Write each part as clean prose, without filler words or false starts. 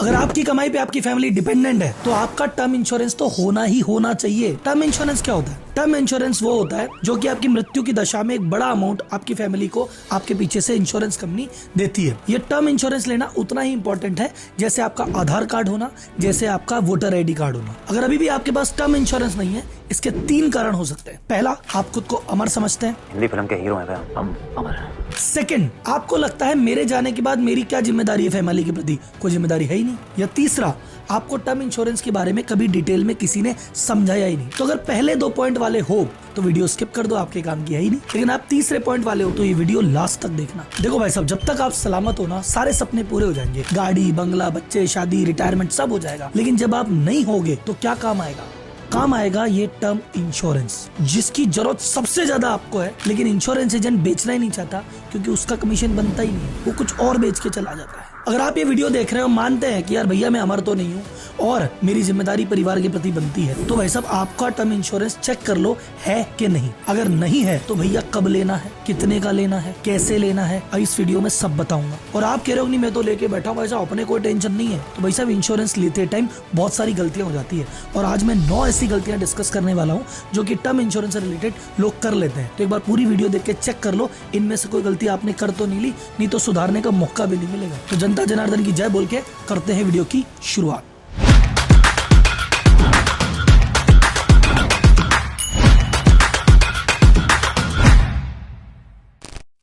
अगर आपकी कमाई पे आपकी फैमिली डिपेंडेंट है तो आपका टर्म इंश्योरेंस तो होना ही होना चाहिए। टर्म इंश्योरेंस क्या होता है? टर्म इंश्योरेंस वो होता है जो कि आपकी मृत्यु की दशा में एक बड़ा अमाउंट आपकी फैमिली को आपके पीछे से इंश्योरेंस कंपनी देती है। ये टर्म इंश्योरेंस लेना उतना ही इंपॉर्टेंट है जैसे आपका आधार कार्ड होना, जैसे आपका वोटर आईडी कार्ड होना। अगर अभी भी आपके पास टर्म इंश्योरेंस नहीं है, इसके 3 कारण हो सकते हैं। पहला, आप खुद को अमर समझते हैं, हिंदी फिल्म के हीरो हैं हम अमर हैं। सेकंड, आपको लगता है मेरे जाने के बाद मेरी क्या जिम्मेदारी है फैमिली के प्रति, कोई जिम्मेदारी है ही नहीं। या तीसरा, आपको टर्म इंश्योरेंस के बारे में कभी डिटेल में किसी ने समझाया ही नहीं। तो अगर पहले 2 पॉइंट वाले हो तो वीडियो स्किप कर दो, आपके काम की है ही नहीं। लेकिन आप तीसरे पॉइंट वाले हो तो ये वीडियो लास्ट तक देखना। देखो भाई साहब, जब तक आप सलामत हो ना, सारे सपने पूरे हो जाएंगे, गाड़ी, बंगला, बच्चे, शादी, रिटायरमेंट सब हो जाएगा। लेकिन जब आप नहीं होगे तो क्या काम आएगा? काम आएगा ये टर्म इंश्योरेंस, जिसकी जरूरत सबसे ज्यादा आपको है। लेकिन इंश्योरेंस एजेंट बेचना ही नहीं चाहता क्योंकि उसका कमीशन बनता ही नहीं है, वो कुछ और बेच के चला जाता है। अगर आप ये वीडियो देख रहे हो, मानते हैं कि यार भैया मैं अमर तो नहीं हूँ और मेरी जिम्मेदारी परिवार के प्रति बनती है, तो भाई साहब आपका टर्म इंश्योरेंस चेक कर लो है कि नहीं। अगर नहीं है तो भैया कब लेना है, कितने का लेना है, कैसे लेना है, इस वीडियो में सब बताऊंगा। और आप कह रहे हो नहीं मैं तो लेके बैठा हूँ भाई साहब, अपने कोई टेंशन नहीं है, तो भाई साहब इंश्योरेंस लेते टाइम बहुत सारी गलतियां हो जाती है। और आज मैं 9 ऐसी गलतियां डिस्कस करने वाला हूँ जो कि टर्म इंश्योरेंस से रिलेटेड लोग कर लेते हैं। तो एक बार पूरी वीडियो देख के चेक कर लो, इनमें से कोई गलती आपने कर तो नहीं ली, नहीं तो सुधारने का मौका भी नहीं मिलेगा। तो जनता जनार्दन की जय बोल के करते हैं वीडियो की शुरुआत।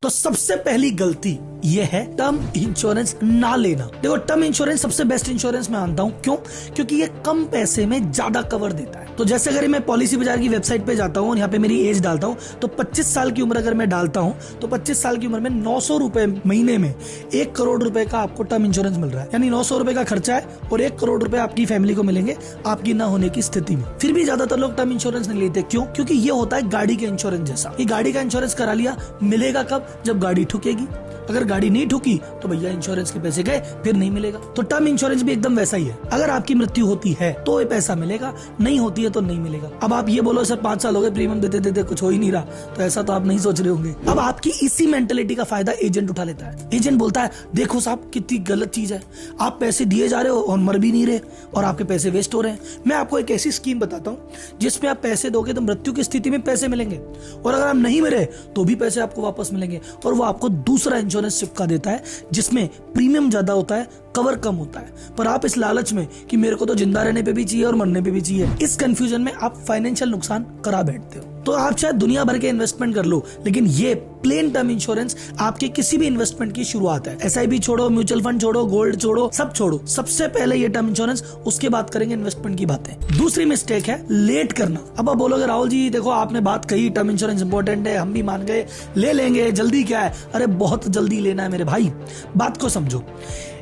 तो सबसे पहली गलती ये है टर्म इंश्योरेंस ना लेना। देखो, टर्म इंश्योरेंस सबसे बेस्ट इंश्योरेंस मैं मानता हूं। क्यों? क्योंकि ये कम पैसे में ज्यादा कवर देता है। तो जैसे अगर मैं पॉलिसी बाजार की वेबसाइट पे जाता हूं और यहाँ पे मेरी एज डालता हूं, तो 25 साल की उम्र अगर मैं डालता हूं तो 25 साल की उम्र में 900 रुपए महीने में 1 करोड़ रुपए का आपको टर्म इंश्योरेंस मिल रहा है। यानी 900 रुपए का खर्चा है और 1 करोड़ रुपए आपकी फैमिली को मिलेंगे आपकी ना होने की स्थिति में। फिर भी ज्यादातर लोग टर्म इंश्योरेंस नहीं लेते। क्यों? क्योंकि ये होता है गाड़ी के इंश्योरेंस जैसा। ये गाड़ी का इंश्योरेंस करा लिया, मिलेगा कब? जब गाड़ी ठुकेगी। अगर गाड़ी नहीं ठुकी तो भैया इंश्योरेंस के पैसे गए, फिर नहीं मिलेगा। तो टर्म इंश्योरेंस भी एकदम वैसा ही है। अगर आपकी मृत्यु होती है तो ये पैसा मिलेगा, नहीं होती है तो नहीं मिलेगा। अब आप ये बोलो सर 5 साल हो गए प्रीमियम देते देते कुछ हो ही नहीं रहा, तो ऐसा तो आप नहीं सोच रहे होंगे। अब आपकी इसी मेंटेलिटी का फायदा एजेंट उठा लेता है। एजेंट बोलता है देखो साहब कितनी गलत चीज है, आप पैसे दिए जा रहे हो और मर भी नहीं रहे और आपके पैसे वेस्ट हो रहे हैं। मैं आपको एक ऐसी स्कीम बताता हूँ जिसमें आप पैसे दोगे तो मृत्यु की स्थिति में पैसे मिलेंगे, और अगर आप नहीं मरे तो भी पैसे आपको वापस मिलेंगे। और वो आपको दूसरा इंश्योरेंस चिपका देता है जिसमें प्रीमियम ज्यादा होता है, कवर कम होता है। पर आप इस लालच में कि मेरे को तो जिंदा रहने पे भी चाहिए और मरने पे भी चाहिए, इस कंफ्यूजन में आप फाइनेंशियल नुकसान करा बैठते हो। तो आप चाहे दुनिया भर के इन्वेस्टमेंट कर लो, लेकिन ये प्लेन टर्म इंश्योरेंस आपके किसी भी इन्वेस्टमेंट की शुरुआत है। एसआईपी छोड़ो, म्यूचुअल फंड छोड़ो, गोल्ड छोड़ो, सब छोड़ो, सबसे पहले ये टर्म इंश्योरेंस, उसके बाद करेंगे इन्वेस्टमेंट की बातें। दूसरी मिस्टेक है लेट करना। अब आप बोलोगे राहुल जी देखो आपने बात कही टर्म इंश्योरेंस इंपॉर्टेंट है, हम भी मान गए, ले लेंगे, जल्दी क्या है? अरे बहुत जल्दी लेना है मेरे भाई, बात को समझो।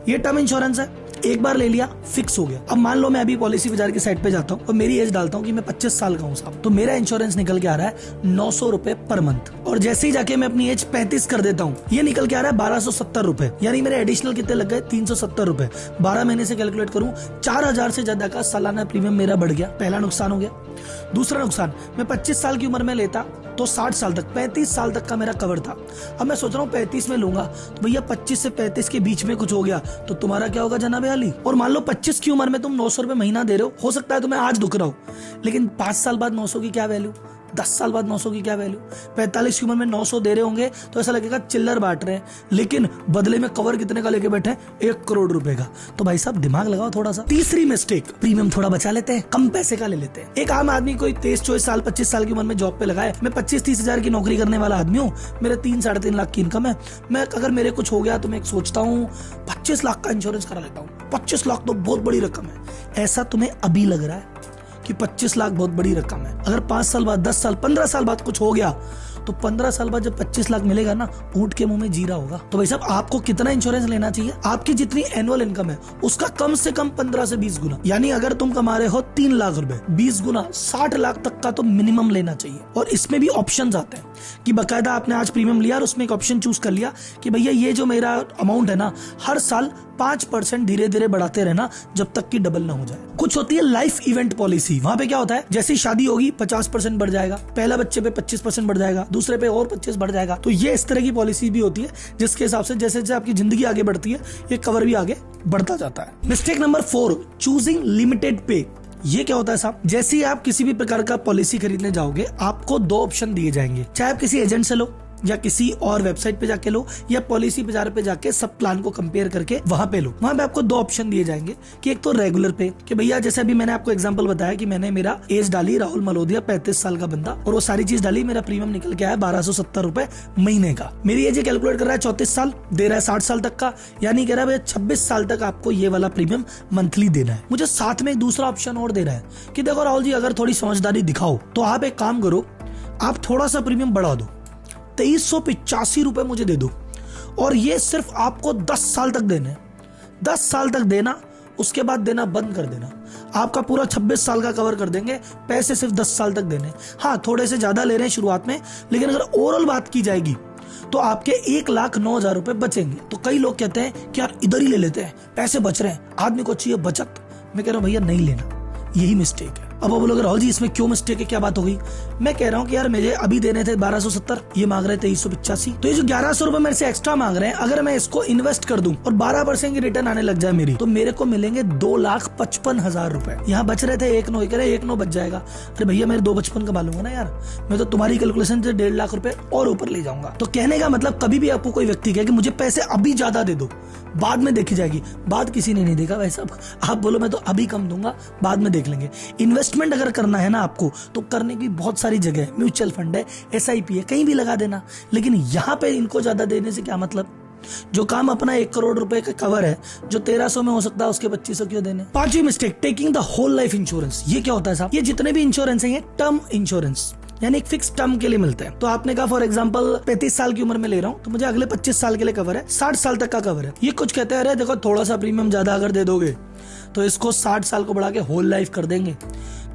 ये टर्म इंश्योरेंस है, एक बार ले लिया फिक्स हो गया। अब मान लो मैं अभी पॉलिसी बाजार की साइट पे जाता हूँ और मेरी एज डालता हूँ कि मैं 25 साल का हूँ साहब, तो मेरा इंश्योरेंस निकल के आ रहा है 900 रुपए पर मंथ। और जैसे ही जाके मैं अपनी एज 35 कर देता हूँ, ये निकल के आ रहा है 1270 रुपए। यानी मेरे एडिशनल कितने लग गए? 370 रुपए। 12 महीने से कैलकुलेट करूँ 4000 से ज्यादा का सालाना प्रीमियम मेरा बढ़ गया। पहला नुकसान हो गया। दूसरा नुकसान, मैं 25 साल की उम्र में लेता तो 60 साल तक, 35 साल तक का मेरा कवर था। अब मैं सोच रहा हूँ 35 में लूंगा तो भैया 25 से 35 के बीच में कुछ हो गया तो तुम्हारा क्या होगा जनाबे अली? और मान लो 25 की उम्र में तुम 900 रुपए महीना दे रहे हो सकता है तुम्हें आज दुख रहा हो, लेकिन 5 साल बाद 900 की क्या वैल्यू, 10 साल बाद 900 की क्या वैल्यू? 45 की उम्र में 900 दे रहे होंगे तो ऐसा लगेगा चिल्लर बांट रहे हैं, लेकिन बदले में कवर कितने का लेके बैठे हैं? 1 करोड़ रुपए का। तो भाई साहब दिमाग लगाओ थोड़ा सा। तीसरी मिस्टेक, प्रीमियम थोड़ा बचा लेते हैं, कम पैसे का ले लेते हैं। एक आम आदमी कोई 23-24 साल 25 साल की उम्र में जॉब पे लगा है, मैं 25-30 हजार की नौकरी करने वाला आदमी हूँ, मेरे 3-3.5 लाख की इनकम है। मैं अगर मेरे कुछ हो गया तो मैं सोचता हूँ 25 लाख का इंश्योरेंस करा लेता हूँ। 25 लाख तो बहुत बड़ी रकम है। ऐसा तुम्हें अभी लग रहा है कि 25 लाख बहुत बड़ी रकम है। अगर 5 साल बाद, 10 साल, 15 साल बाद कुछ हो गया तो 15 साल बाद जब 25 लाख मिलेगा ना, ऊंट के मुंह में जीरा होगा। तो भाई साहब आपको कितना इंश्योरेंस लेना चाहिए? आपकी जितनी एनुअल इनकम है उसका कम से कम 15 से 20 गुना। यानी अगर तुम कमा रहे हो 3 लाख रुपए, 20 गुना 60 लाख तक का तो मिनिमम लेना चाहिए। और इसमें भी ऑप्शंस आते हैं कि बकायदा आपने आज प्रीमियम लिया और उसमें एक ऑप्शन चूज कर लिया कि भैया ये जो मेरा अमाउंट है ना, हर साल 5% धीरे धीरे बढ़ाते रहना जब तक कि डबल ना हो जाए। कुछ होती है लाइफ इवेंट पॉलिसी, वहां पे क्या होता है जैसे ही शादी होगी 50% बढ़ जाएगा, पहला बच्चे पे 25% बढ़ जाएगा, दूसरे पे और 25 बढ़ जाएगा। तो ये इस तरह की पॉलिसी भी होती है जिसके हिसाब से जैसे जैसे आपकी जिंदगी आगे बढ़ती है ये कवर भी आगे बढ़ता जाता है। मिस्टेक नंबर 4, चूजिंग लिमिटेड पे। ये क्या होता है साहब, जैसे ही आप किसी भी प्रकार का पॉलिसी खरीदने जाओगे आपको 2 ऑप्शन दिए जाएंगे, चाहे आप किसी एजेंट से लो या किसी और वेबसाइट पे जाके लो या पॉलिसी बाजार पे जाके सब प्लान को कंपेयर करके वहां पे लो। वहां पे आपको 2 ऑप्शन दिए जाएंगे कि एक तो रेगुलर पे, कि भैया जैसे अभी मैंने आपको एग्जांपल बताया कि मैंने मेरा एज डाली, राहुल मलोदिया 35 साल का बंदा, और वो सारी चीज डाली, मेरा प्रीमियम निकल के आया 1270 रुपए महीने का। मेरी एज कैलकुलेट कर रहा है 34 साल, दे रहा है 60 साल तक का, यानी कह रहा है भैया 26 साल तक आपको ये वाला प्रीमियम मंथली देना है। मुझे साथ में एक दूसरा ऑप्शन और दे रहा है कि देखो राहुल जी अगर थोड़ी समझदारी दिखाओ तो आप एक काम करो, आप थोड़ा सा प्रीमियम बढ़ा दो, 2385 रुपए मुझे दे दो, और ये सिर्फ आपको 10 साल तक देने, 10 साल तक देना, उसके बाद देना बंद कर देना। आपका पूरा 26 साल का कवर कर देंगे, पैसे सिर्फ 10 साल तक देने। हाँ थोड़े से ज्यादा ले रहे हैं शुरुआत में, लेकिन अगर ओवरऑल बात की जाएगी तो आपके 1,09,000 रुपए बचेंगे। तो कई लोग कहते हैं कि यार इधर ही ले लेते हैं, पैसे बच रहे हैं, आदमी को चाहिए बचत। मैं कह रहा हूं भैया नहीं लेना, यही मिस्टेक है। अब आप बोलोगे राहुल जी इसमें क्यों मिस्टेक है, क्या बात हो गई? मैं कह रहा हूँ कि यार मुझे अभी देने थे 1270, ये मांग रहे 2385, तो ये जो 1100 रुपए मेरे से एक्स्ट्रा मांग रहे हैं, अगर मैं इसको इन्वेस्ट कर दूं और 12% की रिटर्न आने लग जाए मेरी, तो मेरे को मिलेंगे 2,55,000 रुपए। यहाँ बच रहे थे 1,09, कह रहे 1,09 बच जाएगा। अरे भैया मेरे 2,55 कमा लूंगा ना यार, मैं तो तुम्हारी कैलकुलेशन से 1.5 लाख रुपए और ऊपर ले जाऊंगा। तो कहने का मतलब कभी भी आपको कोई व्यक्ति कहे कि मुझे पैसे अभी ज्यादा दे दो, बाद में देखी जाएगी, बात किसी ने नहीं देखा भाई साहब। आप बोलो मैं तो अभी कम दूंगा, बाद में देख लेंगे। इन्वेस्टमेंट अगर करना है ना आपको तो करने की बहुत सारी जगह है, म्यूचुअल फंड है, SIP है, कहीं भी लगा देना, लेकिन यहाँ पे इनको ज्यादा देने से क्या मतलब? जो काम अपना 1 करोड़ रुपए का कवर है जो 1300 में हो सकता है उसके 2500 क्यों देने? 5वीं mistake, taking the whole life insurance. ये क्या होता है साहब? ये जितने भी इंश्योरेंस है ये टर्म इंश्योरेंस, यानी एक फिक्स टर्म के लिए मिलते हैं। तो आपने कहा फॉर एग्जांपल 35 साल की उम्र में ले रहा हूँ तो मुझे अगले 25 साल के लिए कवर है, 60 साल तक का कवर है। ये कुछ कहते हैं अरे देखो थोड़ा सा प्रीमियम ज्यादा अगर दे दोगे तो इसको 60 साल को बढ़ा के होल लाइफ कर देंगे,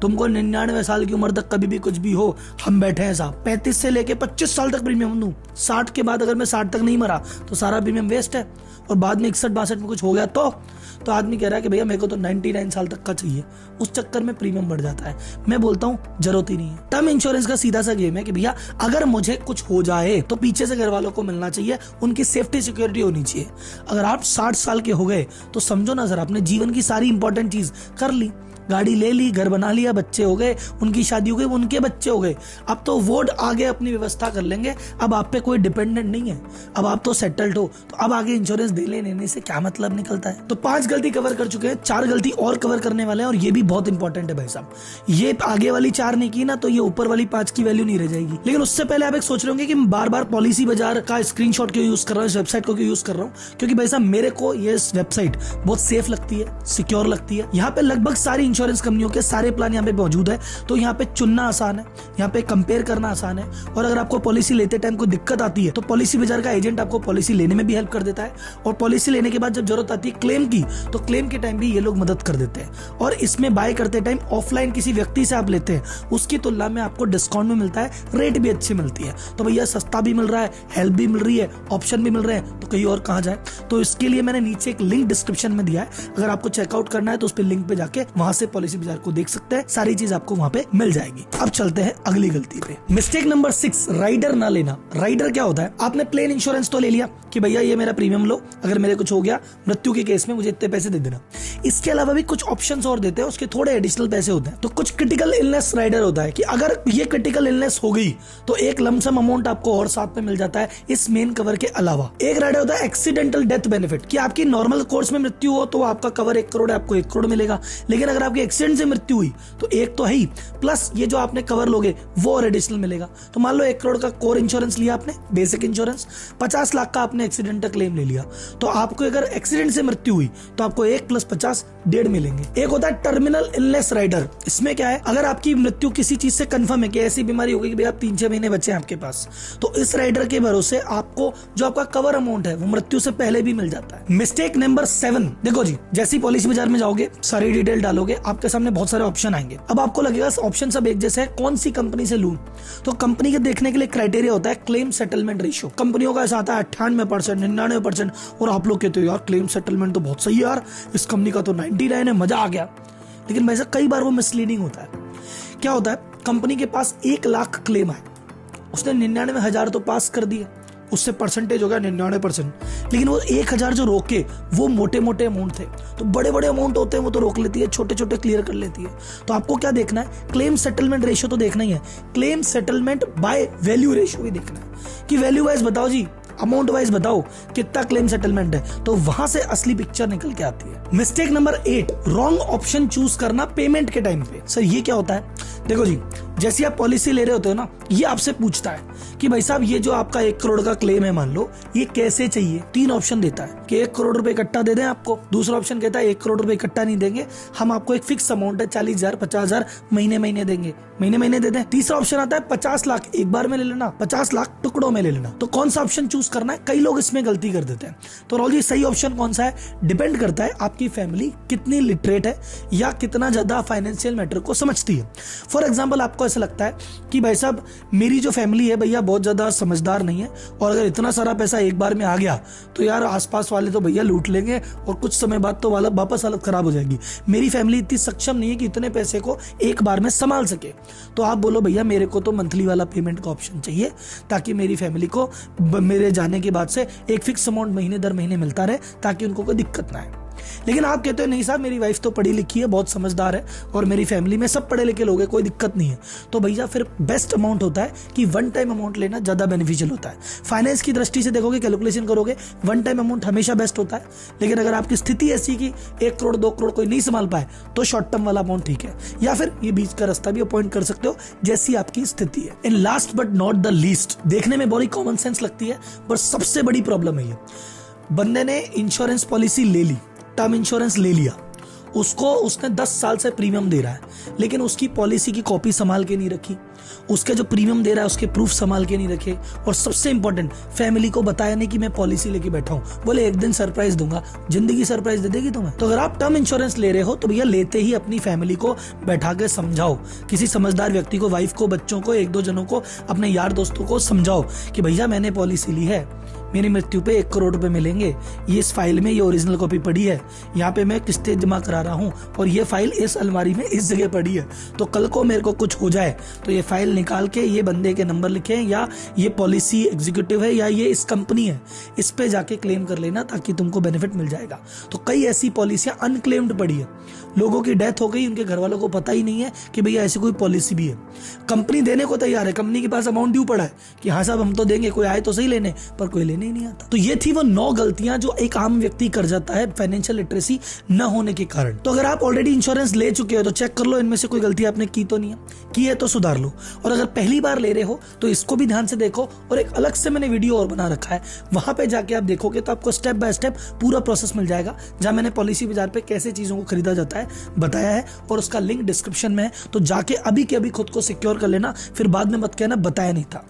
तुमको 99 साल की उम्र तक कभी भी कुछ भी हो हम बैठे हैं साहब, 35 से लेके 25 साल तक प्रीमियम दूं, 60 के बाद अगर मैं 60 तक नहीं मरा तो सारा प्रीमियम वेस्ट है, और बाद में 61-62 में कुछ हो गया तो आदमी कह रहा है कि भैया मेरे को तो 99 साल तक का चाहिए, उस चक्कर में प्रीमियम बढ़ जाता है। मैं बोलता हूँ जरूरत ही नहीं है। टर्म इंश्योरेंस का सीधा सा गेम है कि भैया अगर मुझे कुछ हो जाए तो पीछे से घर वालों को मिलना चाहिए, उनकी सेफ्टी सिक्योरिटी होनी चाहिए। अगर आप 60 साल के हो गए तो समझो ना सर आपने जीवन की सारी इंपॉर्टेंट चीज कर ली, गाड़ी ले ली, घर बना लिया, बच्चे हो गए, उनकी शादी हो गई, उनके बच्चे हो गए, अब तो वो आगे अपनी व्यवस्था कर लेंगे, अब आप पे कोई डिपेंडेंट नहीं है, अब आप तो सेटल्ड हो, तो अब आगे इंश्योरेंस दे लेने से क्या मतलब निकलता है? तो 5 गलती कवर कर चुके हैं, 4 गलती और कवर करने वाले हैं, और ये भी बहुत इंपॉर्टेंट है भाई साहब। ये आगे वाली 4 नहीं की ना तो ये ऊपर वाली 5 की वैल्यू नहीं रह जाएगी। लेकिन उससे पहले आप एक सोच रहे होंगे कि बार बार पॉलिसी बाजार का स्क्रीनशॉट क्यों यूज कर रहा हूँ, इस वेबसाइट को क्यों यूज कर रहा हूँ? क्योंकि भाई साहब मेरे को ये वेबसाइट बहुत सेफ लगती है, सिक्योर लगती है। यहाँ पे लगभग सारी इंश्योरेंस कंपनियों के सारे प्लान यहाँ पे मौजूद है, तो यहाँ पे चुनना आसान है, यहाँ पे कंपेयर करना आसान है, और अगर आपको पॉलिसी लेते टाइम कोई दिक्कत आती है तो पॉलिसी बाजार का एजेंट आपको पॉलिसी लेने में भी हेल्प कर देता है, और पॉलिसी लेने के बाद जब जरूरत आती है क्लेम की तो क्लेम के टाइम भी ये लोग मदद कर देते हैं। और इसमें बाय करते टाइम ऑफलाइन किसी व्यक्ति से आप लेते हैं उसकी तुलना में आपको डिस्काउंट भी मिलता है, रेट भी अच्छी मिलती है। तो भैया सस्ता भी मिल रहा है, हेल्प भी मिल रही है, ऑप्शन भी मिल रहे हैं, तो कहीं और कहाँ जाए? तो इसके लिए मैंने नीचे एक लिंक डिस्क्रिप्शन में दिया है, अगर आपको चेकआउट करना है तो उस पर लिंक पे जाके वहां से पॉलिसी बाजार को देख सकते हैं, सारी चीज आपको वहां पे मिल जाएगी। अब चलते हैं अगली गलती पे। मिस्टेक नंबर 6, राइडर ना लेना। राइडर क्या होता है? आपने प्लेन इंश्योरेंस तो ले लिया कि भैया ये मेरा प्रीमियम लो, अगर मेरे कुछ हो गया मृत्यु के केस में मुझे इतने पैसे दे देना। इसके अलावा भी कुछ ऑप्शंस और देते हैं, उसके थोड़े एडिशनल पैसे होते हैं। तो कुछ क्रिटिकल इलनेस राइडर होता है कि अगर ये क्रिटिकल इलनेस हो गई तो एक लमसम अमाउंट आपको और साथ में मिल जाता है इस मेन कवर के अलावा। एक राइडर होता है एक्सीडेंटल डेथ बेनिफिट, कि आपकी नॉर्मल कोर्स में मृत्यु हो तो आपका कवर 1 करोड़ है, आपको 1 करोड़ मिलेगा, लेकिन अगर आपकी एक्सीडेंट से मृत्यु हुई तो एक तो है ही, प्लस ये जो आपने कवर लोगे वो और एडिशनल मिलेगा। तो मान लो 1 करोड़ का कोर इंश्योरेंस लिया आपने, बेसिक इंश्योरेंस, 50 लाख का आपने एक्सीडेंट का क्लेम ले लिया, तो आपको अगर एक्सीडेंट से मृत्यु हुई तो आपको 1 + 50 1.5 मिलेंगे। एक होता है टर्मिनल इलनेस राइडर। इसमें क्या है, अगर आपकी मृत्यु किसी चीज से कंफर्म है कि ऐसी बीमारी होगी कि भाई आप 3-6 महीने बचे हैं आपके पास, तो इस राइडर के भरोसे आपको जो आपका कवर अमाउंट है वो मृत्यु से पहले भी मिल जाता है। मिस्टेक नंबर 7, देखो जी, जैसी पॉलिसी बाजार में जाओगे सारी डिटेल डालोगे, आपके सामने बहुत सारे ऑप्शन आएंगे। अब आपको लगेगा ऑप्शन सब एक जैसे है, कौन सी कंपनी से लूं? तो कंपनी के देखने के लिए क्राइटेरिया होता है क्लेम सेटलमेंट रेशियो। कंपनियों का ऐसा आता है 98%, 99%, और आप लोग कहते हो यार क्लेम सेटलमेंट तो बहुत सही है यार, इस कंपनी का तो 99 है, मजा आ गया। लेकिन वैसे कई बार वो मिसलीडिंग होता है। क्या होता है, कंपनी के पास 1 लाख क्लेम आए उसने 99,000 तो पास कर दिए, उससे परसेंटेज हो गया 99%, लेकिन वो 1,000 जो रोके वो मोटे मोटे अमाउंट थे। तो बड़े बड़े अमाउंट होते हैं वो तो रोक लेती है, छोटे छोटे क्लियर कर लेती है। तो आपको क्या देखना है, क्लेम सेटलमेंट रेशियो तो देखना ही है, claim settlement by value ratio भी देखना है कि वैल्यू वाइज बताओ जी, अमाउंट वाइज बताओ कितना क्लेम सेटलमेंट है, तो वहां से असली पिक्चर निकल के आती है। Mistake number 8, wrong option choose करना पेमेंट के टाइम पे। सर ये क्या होता है, देखो जी, जैसे आप पॉलिसी ले रहे होते हो ना, ये आपसे पूछता है कि भाई साहब ये जो आपका 1 करोड़ का क्लेम है मान लो, ये कैसे चाहिए। 3 ऑप्शन देता है कि 1 करोड़ रुपए इकट्ठा दे दें आपको, दूसरा ऑप्शन कहता है 1 करोड़ रुपए इकट्ठा नहीं देंगे, हम आपको एक फिक्स अमाउंट है 40,000 50,000 महीने महीने देंगे, महीने महीने दे दें। तीसरा ऑप्शन आता है 50 लाख एक बार में ले लेना, 50 लाख टुकड़ों में ले लेना। तो कौन सा ऑप्शन चूज करना है, कई लोग इसमें गलती कर देते हैं। तो राहुल जी सही ऑप्शन कौन सा है, डिपेंड करता है आपकी फैमिली कितनी लिटरेट है या कितना ज्यादा फाइनेंशियल मैटर को समझती है। फॉर एग्जाम्पल आपको ऐसा लगता है कि भाई साहब मेरी जो फैमिली है भैया बहुत ज्यादा समझदार नहीं है, और अगर इतना सारा पैसा एक बार में आ गया तो यार आसपास वाले तो भैया लूट लेंगे और कुछ समय बाद तो वाला वापस हालत खराब हो जाएगी, मेरी फैमिली इतनी सक्षम नहीं है कि इतने पैसे को एक बार में संभाल सके। तो आप बोलो भैया मेरे को तो मंथली वाला पेमेंट का ऑप्शन चाहिए, ताकि मेरी फैमिली को मेरे जाने के बाद से एक फिक्स अमाउंट महीने दर महीने मिलता रहे, ताकि उनको कोई दिक्कत ना आए। लेकिन आप कहते हो नहीं साहब मेरी वाइफ तो पढ़ी लिखी है, बहुत समझदार है, और मेरी फैमिली में सब पढ़े लिखे लोग हैं, कोई दिक्कत नहीं है। तो भैया फिर बेस्ट अमाउंट होता है कि वन टाइम अमाउंट लेना ज्यादा बेनिफिशियल होता है। फाइनेंस की दृष्टि से देखोगे, कैलकुलेशन करोगे, वन टाइम अमाउंट हमेशा बेस्ट होता है। लेकिन अगर आपकी स्थिति ऐसी कि 1 करोड़ 2 करोड़ कोई नहीं संभाल पाए, तो शॉर्ट टर्म वाला अमाउंट ठीक है, या फिर ये बीच का रास्ता भी अपॉइंट कर सकते हो, जैसी आपकी स्थिति है। And last but not the least, देखने में बड़ी कॉमन सेंस लगती है पर सबसे बड़ी प्रॉब्लम है ये, बंदे ने इंश्योरेंस पॉलिसी ले ली, टर्म इंश्योरेंस ले लिया, उसने 10 साल से प्रीमियम दे रहा है, लेकिन उसकी पॉलिसी की कॉपी संभाल के नहीं रखी, उसके जो प्रीमियम दे रहा है उसके प्रूफ संभाल के नहीं रखे, और सबसे इंपॉर्टेंट फैमिली को बताया नहीं कि मैं पॉलिसी लेके बैठा हूं, बोले एक दिन सरप्राइज दूंगा, जिंदगी सरप्राइज दे देगी तुम्हें। तो अगर आप टर्म इंश्योरेंस ले रहे हो तो भैया लेते ही अपनी फैमिली को बैठा के समझाओ, किसी समझदार व्यक्ति को, वाइफ को, बच्चों को, 1-2 जनों को, अपने यार दोस्तों को समझाओ कि भैया मैंने पॉलिसी ली है, मेरी मृत्यु पे 1 करोड़ रुपए मिलेंगे, ये इस फाइल में ये ओरिजिनल कॉपी पड़ी है, यहाँ पे मैं किस्तें जमा करा रहा हूँ, और ये फाइल इस अलमारी में इस जगह पड़ी है, तो कल को मेरे को कुछ हो जाए तो ये फाइल निकाल के ये बंदे के नंबर लिखे, या ये पॉलिसी एग्जीक्यूटिव है, या ये इस कंपनी है, इस पे जाके क्लेम कर लेना, ताकि तुमको बेनिफिट मिल जाएगा। तो कई ऐसी पॉलिसियां अनक्लेम्ड पड़ी है, लोगों की डेथ हो गई, उनके घर वालों को पता ही नहीं है कि भैया ऐसी कोई पॉलिसी भी है। कंपनी देने को तैयार है, कंपनी के पास अमाउंट ड्यू पड़ा है कि हाँ साहब हम तो देंगे, कोई आए तो सही लेने, पर कोई लेने ही नहीं आता। तो ये थी वो 9 गलतियां जो एक आम व्यक्ति कर जाता है फाइनेंशियल लिटरेसी न होने के कारण। तो अगर आप ऑलरेडी इंश्योरेंस ले चुके हो तो चेक कर लो इनमें से कोई गलती आपने की तो नहीं है, की है तो सुधार लो, और अगर पहली बार ले रहे हो तो इसको भी ध्यान से देखो, और एक अलग से मैंने वीडियो और बना रखा है, वहां पे जाके आप देखोगे तो आपको स्टेप बाय स्टेप पूरा प्रोसेस मिल जाएगा, जहां मैंने पॉलिसी बाजार पे कैसे चीजों को खरीदा जाता है बताया है, और उसका लिंक डिस्क्रिप्शन में है, तो जाके अभी के अभी खुद को सिक्योर कर लेना, फिर बाद में मत कहना बताया नहीं था।